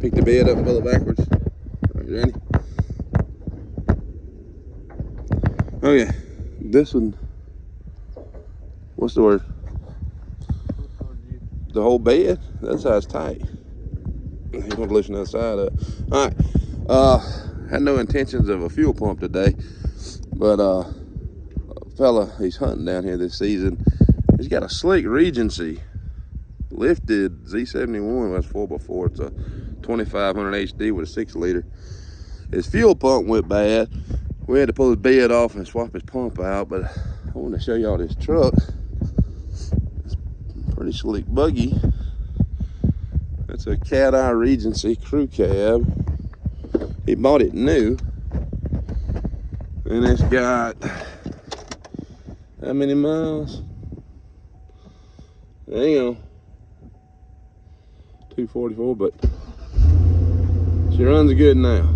pick the bed up and pull it backwards. All right, ready? Okay, this one, what's the word? The whole bed? That side's tight. You want to loosen that side up. All right, had no intentions of a fuel pump today, but a fella, he's hunting down here this season. He's got a slick Regency lifted Z71. That's 4x4. It's a 2500 HD with a 6-liter. His fuel pump went bad. We had to pull his bed off and swap his pump out, but I want to show y'all this truck. It's a pretty slick buggy. It's a Cateye Regency crew cab. He bought it new. And it's got, how many miles? Hang on. 244, but she runs good now.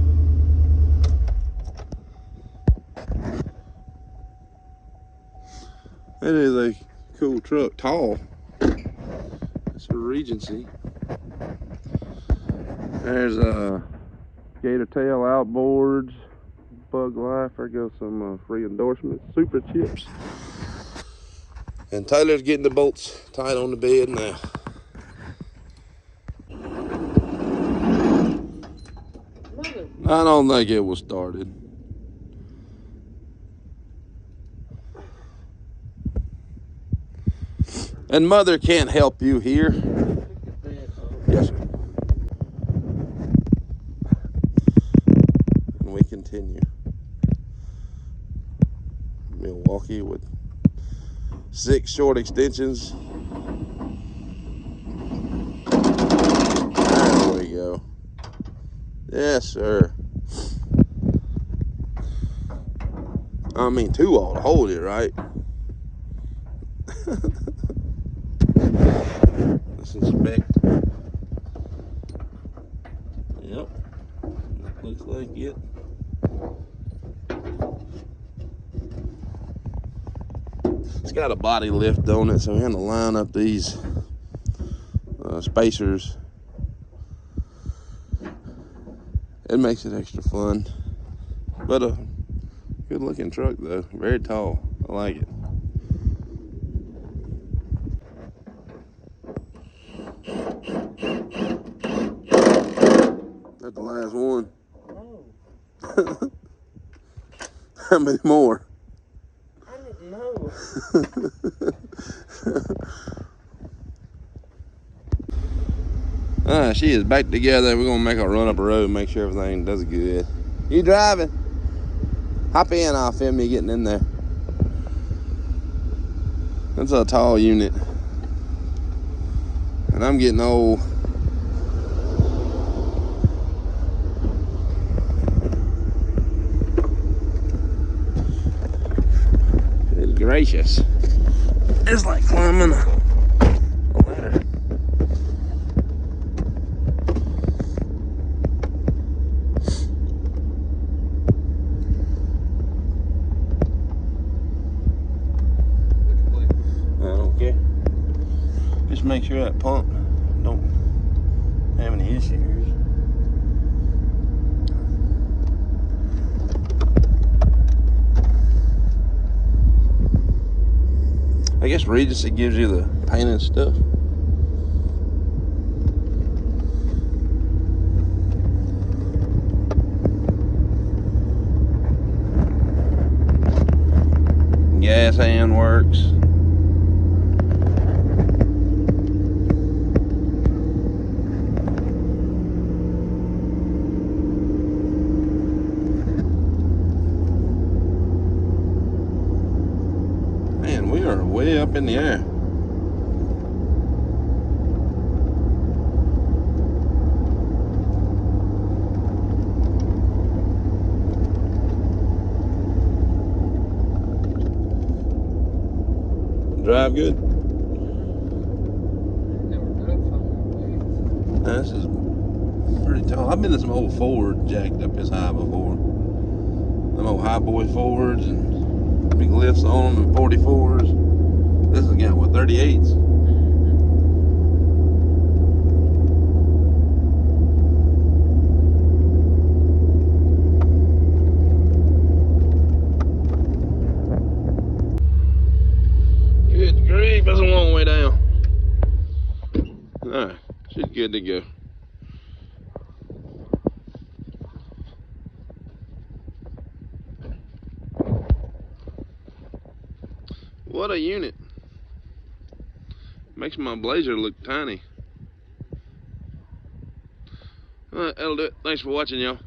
It is a cool truck, tall. It's a Regency. There's a gator tail outboards, bug life. There goes some free endorsements, super chips. And Taylor's getting the bolts tight on the bed now. I don't think it was started. And Mother can't help you here. Yes, sir. And we continue. Milwaukee with 6 short extensions. There we go. Yes, sir. I mean, 2 ought to hold it, right? Let's inspect. Yep, that looks like it. It's got a body lift on it, so we have to line up these spacers. It makes it extra fun, but a good looking truck though, very tall. I like it. That's the last one. Oh. How many more? I didn't know. She is back together. We're gonna make a run up a road, make sure everything does good. You driving? Hop in, I'll film you getting in there. That's a tall unit. And I'm getting old. Good gracious. It's like climbing a ladder. I don't care. Just make sure that pump don't have any issues. I guess Regency gives you the paint and stuff. Gas hand works. Man, we are way up in the air. Drive good? This is pretty tall. I've been in some old Ford jacked up this high before. Them old high boy Fords and big lifts on them and 44s. This has got what, 38s? That's a long way down. Alright, she's good to go. What a unit. Makes my blazer look tiny. Alright, that'll do it. Thanks for watching, y'all.